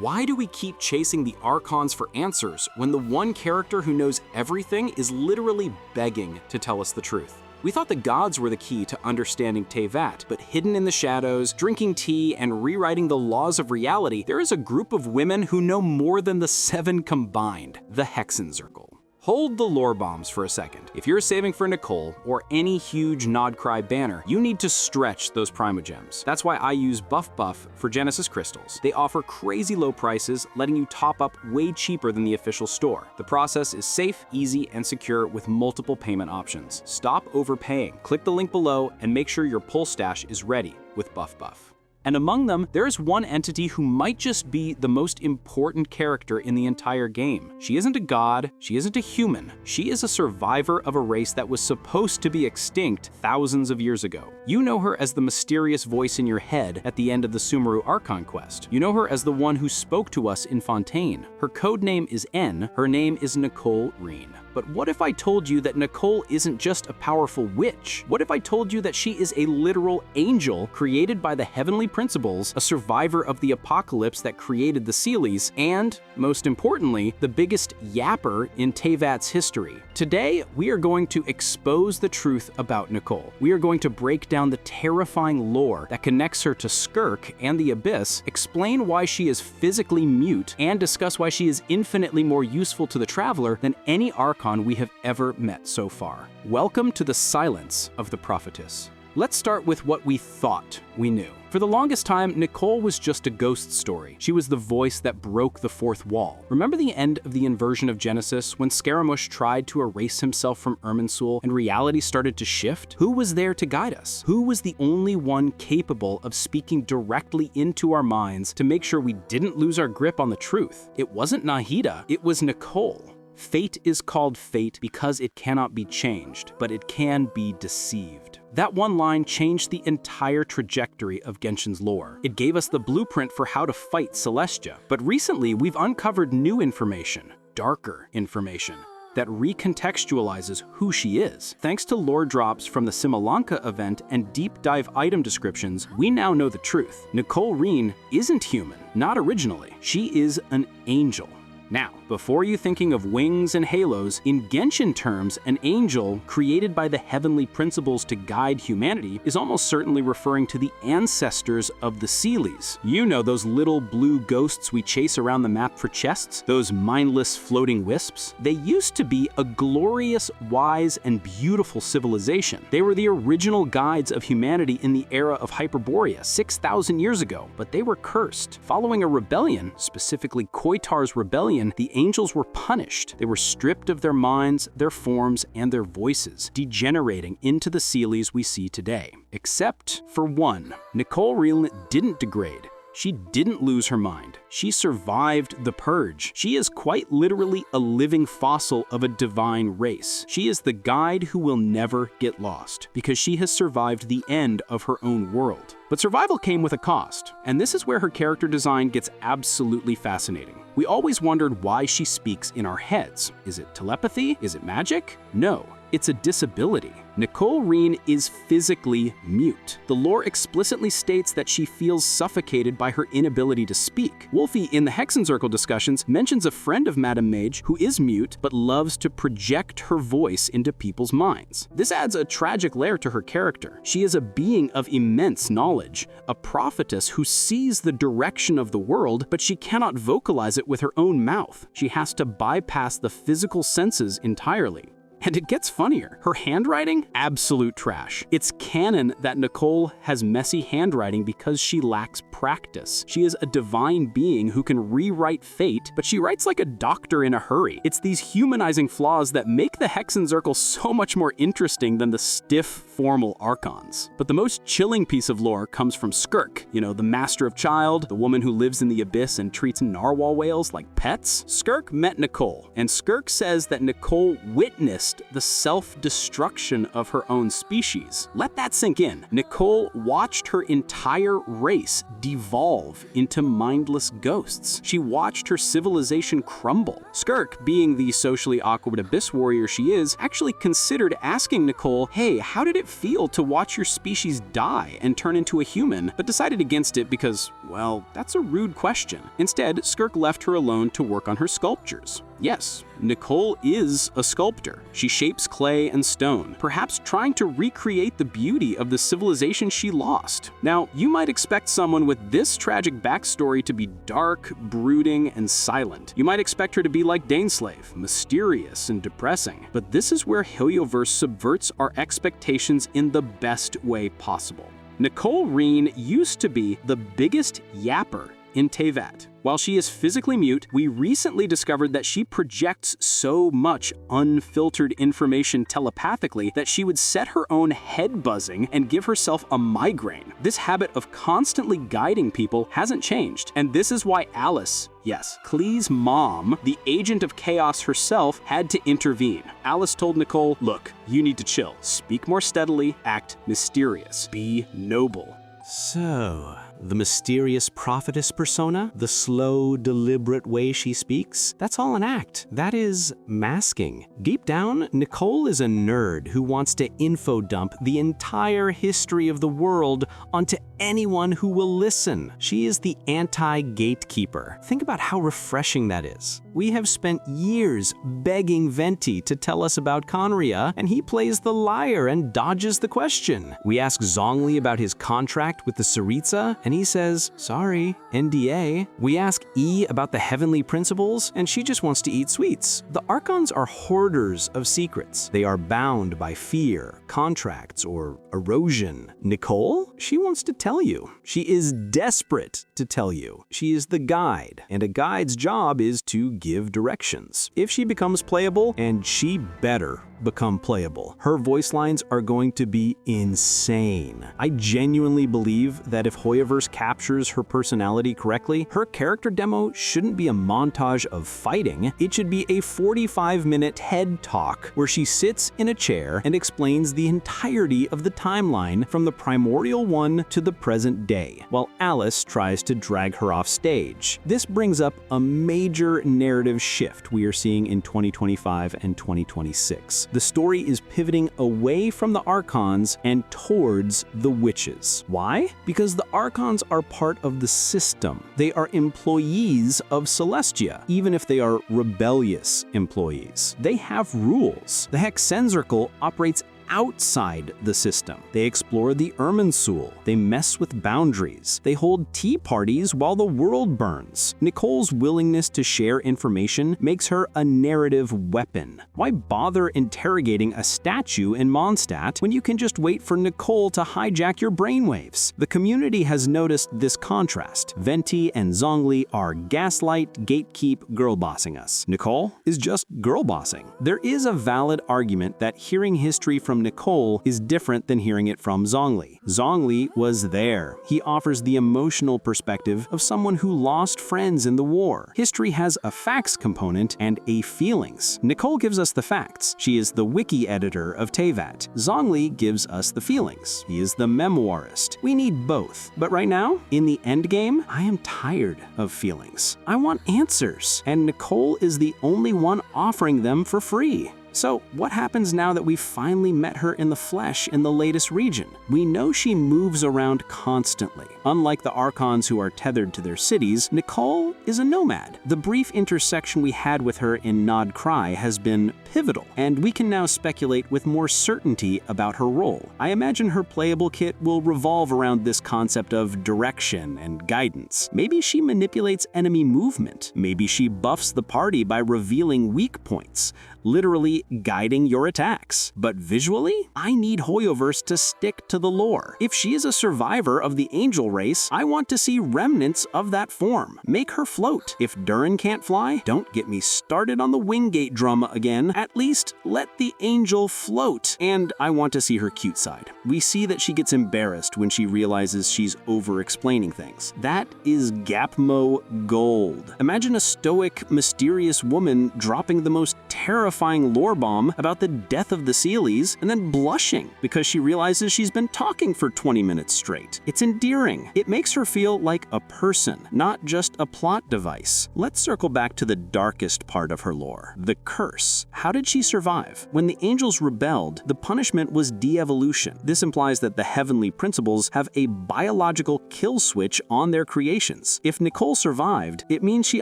Why do we keep chasing the Archons for answers when the one character who knows everything is literally begging to tell us the truth? We thought the gods were the key to understanding Teyvat, but hidden in the shadows, drinking tea, and rewriting the laws of reality, there is a group of women who know more than the 7 combined, the Hexen Circle. Hold the lore bombs for a second. If you're saving for Nicole or any huge Nodcry banner, you need to stretch those primogems. That's why I use Buffbuff for Genesis crystals. They offer crazy low prices, letting you top up way cheaper than the official store. The process is safe, easy, and secure with multiple payment options. Stop overpaying. Click the link below and make sure your pull stash is ready with Buffbuff. And among them, there is one entity who might just be the most important character in the entire game. She isn't a god, she isn't a human. She is a survivor of a race that was supposed to be extinct thousands of years ago. You know her as the mysterious voice in your head at the end of the Sumeru Archon quest. You know her as the one who spoke to us in Fontaine. Her code name is N, her name is Nicole Reen. But what if I told you that Nicole isn't just a powerful witch? What if I told you that she is a literal angel created by the heavenly principles, a survivor of the apocalypse that created the Sealies, and, most importantly, the biggest yapper in Teyvat's history? Today, we are going to expose the truth about Nicole. We are going to break down the terrifying lore that connects her to Skirk and the Abyss, explain why she is physically mute, and discuss why she is infinitely more useful to the Traveler than any Archon we have ever met so far. Welcome to the silence of the prophetess. Let's start with what we thought we knew. For the longest time, Nicole was just a ghost story. She was the voice that broke the fourth wall. Remember the end of the inversion of Genesis when Scaramouche tried to erase himself from Irminsul and reality started to shift? Who was there to guide us? Who was the only one capable of speaking directly into our minds to make sure we didn't lose our grip on the truth? It wasn't Nahida, it was Nicole. Fate is called fate because it cannot be changed, but it can be deceived. That one line changed the entire trajectory of Genshin's lore. It gave us the blueprint for how to fight Celestia. But recently, we've uncovered new information, darker information, that recontextualizes who she is. Thanks to lore drops from the Similanka event and deep dive item descriptions, we now know the truth. Nicole Reen isn't human, not originally. She is an angel. Now, before you thinking of wings and halos, in Genshin terms, an angel created by the heavenly principles to guide humanity is almost certainly referring to the ancestors of the Sealies. You know those little blue ghosts we chase around the map for chests? Those mindless floating wisps? They used to be a glorious, wise, and beautiful civilization. They were the original guides of humanity in the era of Hyperborea 6,000 years ago, but they were cursed. Following a rebellion, specifically Koitar's rebellion, the angels were punished. They were stripped of their minds, their forms, and their voices, degenerating into the Sealies we see today. Except for one. Nicole Reen didn't degrade. She didn't lose her mind. She survived the purge. She is quite literally a living fossil of a divine race. She is the guide who will never get lost, because she has survived the end of her own world. But survival came with a cost, and this is where her character design gets absolutely fascinating. We always wondered why she speaks in our heads. Is it telepathy? Is it magic? No, it's a disability. Nicole Reen is physically mute. The lore explicitly states that she feels suffocated by her inability to speak. Wolfie, in the Hexen Circle discussions, mentions a friend of Madame Mage who is mute but loves to project her voice into people's minds. This adds a tragic layer to her character. She is a being of immense knowledge, a prophetess who sees the direction of the world, but she cannot vocalize it with her own mouth. She has to bypass the physical senses entirely. And it gets funnier. Her handwriting? Absolute trash. It's canon that Nicole has messy handwriting because she lacks practice. She is a divine being who can rewrite fate, but she writes like a doctor in a hurry. It's these humanizing flaws that make the Hexen Circle so much more interesting than the stiff, formal Archons. But the most chilling piece of lore comes from Skirk, you know, the master of child, the woman who lives in the abyss and treats narwhal whales like pets. Skirk met Nicole, and Skirk says that Nicole witnessed the self-destruction of her own species. Let that sink in. Nicole watched her entire race devolve into mindless ghosts. She watched her civilization crumble. Skirk, being the socially awkward abyss warrior she is, actually considered asking Nicole, hey, how did it feel to watch your species die and turn into a human, but decided against it because, well, that's a rude question. Instead, Skirk left her alone to work on her sculptures. Yes, Nicole is a sculptor. She shapes clay and stone, perhaps trying to recreate the beauty of the civilization she lost. Now, you might expect someone with this tragic backstory to be dark, brooding, and silent. You might expect her to be like Daneslave, mysterious and depressing. But this is where Hoyoverse subverts our expectations in the best way possible. Nicole Reen used to be the biggest yapper in Teyvat. While she is physically mute, we recently discovered that she projects so much unfiltered information telepathically that she would set her own head buzzing and give herself a migraine. This habit of constantly guiding people hasn't changed, and this is why Alice, yes, Klee's mom, the agent of chaos herself, had to intervene. Alice told Nicole, look, you need to chill, speak more steadily, act mysterious, be noble. So, the mysterious prophetess persona, the slow, deliberate way she speaks, that's all an act. That is masking. Deep down, Nicole is a nerd who wants to info dump the entire history of the world onto anyone who will listen. She is the anti-gatekeeper. Think about how refreshing that is. We have spent years begging Venti to tell us about Conria, and he plays the liar and dodges the question. We ask Zhongli about his contract with the Tsaritsa, and he says, sorry, NDA. We ask E about the heavenly principles, and she just wants to eat sweets. The Archons are hoarders of secrets. They are bound by fear, contracts, or erosion. Nicole? She wants to tell you. She is desperate to tell you. She is the guide, and a guide's job is to give directions. If she becomes playable, and she better become playable, her voice lines are going to be insane. I genuinely believe that if Hoyoverse captures her personality correctly, her character demo shouldn't be a montage of fighting. It should be a 45-minute TED Talk where she sits in a chair and explains the entirety of the timeline from the primordial one to the present day, while Alice tries to drag her off stage. This brings up a major narrative shift we are seeing in 2025 and 2026. The story is pivoting away from the Archons and towards the witches. Why? Because the Archons are part of the system. They are employees of Celestia, even if they are rebellious employees. They have rules. The Hexen Circle operates outside the system. They explore the Irminsul. They mess with boundaries. They hold tea parties while the world burns. Nicole's willingness to share information makes her a narrative weapon. Why bother interrogating a statue in Mondstadt when you can just wait for Nicole to hijack your brainwaves? The community has noticed this contrast. Venti and Zhongli are gaslight, gatekeep, girlbossing us. Nicole is just girlbossing. There is a valid argument that hearing history from Nicole is different than hearing it from Zhongli. Zhongli was there. He offers the emotional perspective of someone who lost friends in the war. History has a facts component and a feelings. Nicole gives us the facts. She is the wiki editor of Teyvat. Zhongli gives us the feelings. He is the memoirist. We need both. But right now, in the endgame, I am tired of feelings. I want answers, and Nicole is the only one offering them for free. So, what happens now that we've finally met her in the flesh in the latest region? We know she moves around constantly. Unlike the Archons who are tethered to their cities, Nicole is a nomad. The brief intersection we had with her in Nod Cry has been pivotal, and we can now speculate with more certainty about her role. I imagine her playable kit will revolve around this concept of direction and guidance. Maybe she manipulates enemy movement. Maybe she buffs the party by revealing weak points, literally guiding your attacks. But visually, I need Hoyoverse to stick to the lore. If she is a survivor of the angel race, I want to see remnants of that form. Make her float. If Durin can't fly, don't get me started on the Wingate drama again. At least let the angel float. And I want to see her cute side. We see that she gets embarrassed when she realizes she's over-explaining things. That is Gapmo gold. Imagine a stoic, mysterious woman dropping the most terrifying lore power bomb about the death of the Seelies and then blushing because she realizes she's been talking for 20 minutes straight. It's endearing. It makes her feel like a person, not just a plot device. Let's circle back to the darkest part of her lore, the curse. How did she survive? When the angels rebelled, the punishment was de-evolution. This implies that the heavenly principles have a biological kill switch on their creations. If Nicole survived, it means she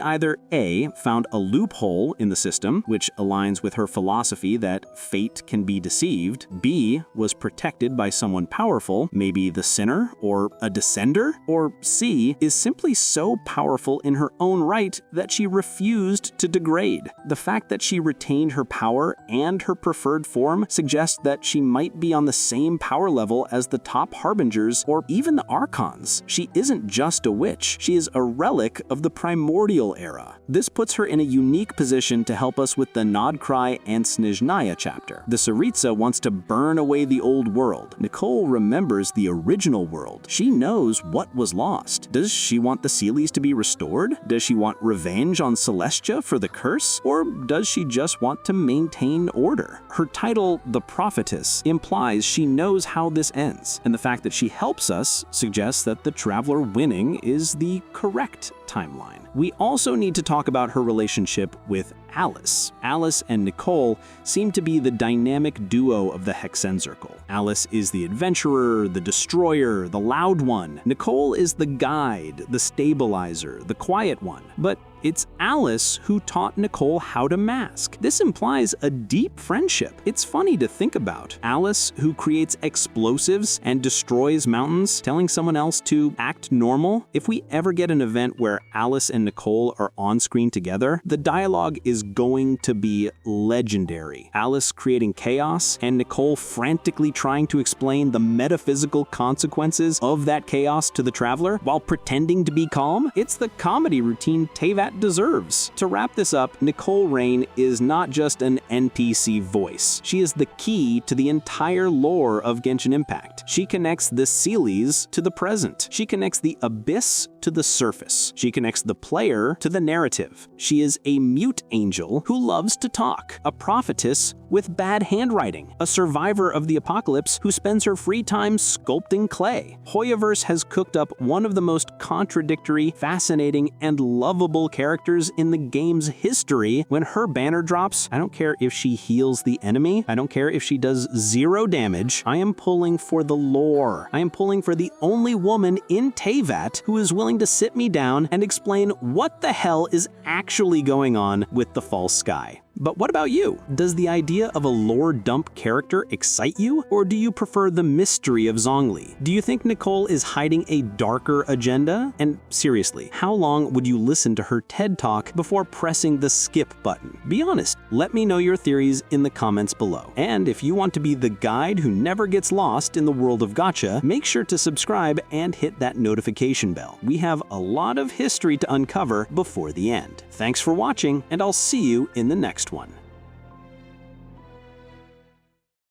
either A, found a loophole in the system, which aligns with her philosophy that fate can be deceived, B, was protected by someone powerful, maybe the sinner or a descender, or C, is simply so powerful in her own right that she refused to degrade. The fact that she retained her power and her preferred form suggests that she might be on the same power level as the top harbingers or even the Archons. She isn't just a witch, she is a relic of the primordial era. This puts her in a unique position to help us with the Nodcry and Snezhnaya chapter. The Tsaritsa wants to burn away the old world. Nicole remembers the original world. She knows what was lost. Does she want the Seelies to be restored? Does she want revenge on Celestia for the curse? Or does she just want to maintain order? Her title, The Prophetess, implies she knows how this ends, and the fact that she helps us suggests that the Traveler winning is the correct timeline. We also need to talk about her relationship with Alice. Alice and Nicole seem to be the dynamic duo of the Hexen Circle. Alice is the adventurer, the destroyer, the loud one. Nicole is the guide, the stabilizer, the quiet one. But it's Alice who taught Nicole how to mask. This implies a deep friendship. It's funny to think about. Alice, who creates explosives and destroys mountains, telling someone else to act normal. If we ever get an event where Alice and Nicole are on screen together, the dialogue is going to be legendary. Alice creating chaos and Nicole frantically trying to explain the metaphysical consequences of that chaos to the Traveler while pretending to be calm. It's the comedy routine Teyvat deserves. To wrap this up, Nicole Rain is not just an NPC voice. She is the key to the entire lore of Genshin Impact. She connects the Seelies to the present. She connects the abyss to the surface. She connects the player to the narrative. She is a mute angel who loves to talk, a prophetess with bad handwriting, a survivor of the apocalypse who spends her free time sculpting clay. Hoyoverse has cooked up one of the most contradictory, fascinating, and lovable characters in the game's history. When her banner drops, I don't care if she heals the enemy, I don't care if she does 0 damage, I am pulling for the lore. I am pulling for the only woman in Teyvat who is willing to sit me down and explain what the hell is actually going on with the false sky. But what about you? Does the idea of a lore dump character excite you, or do you prefer the mystery of Zhongli? Do you think Nicole is hiding a darker agenda? And seriously, how long would you listen to her TED Talk before pressing the skip button? Be honest, let me know your theories in the comments below. And if you want to be the guide who never gets lost in the world of gacha, make sure to subscribe and hit that notification bell. We have a lot of history to uncover before the end. Thanks for watching, and I'll see you in the next one.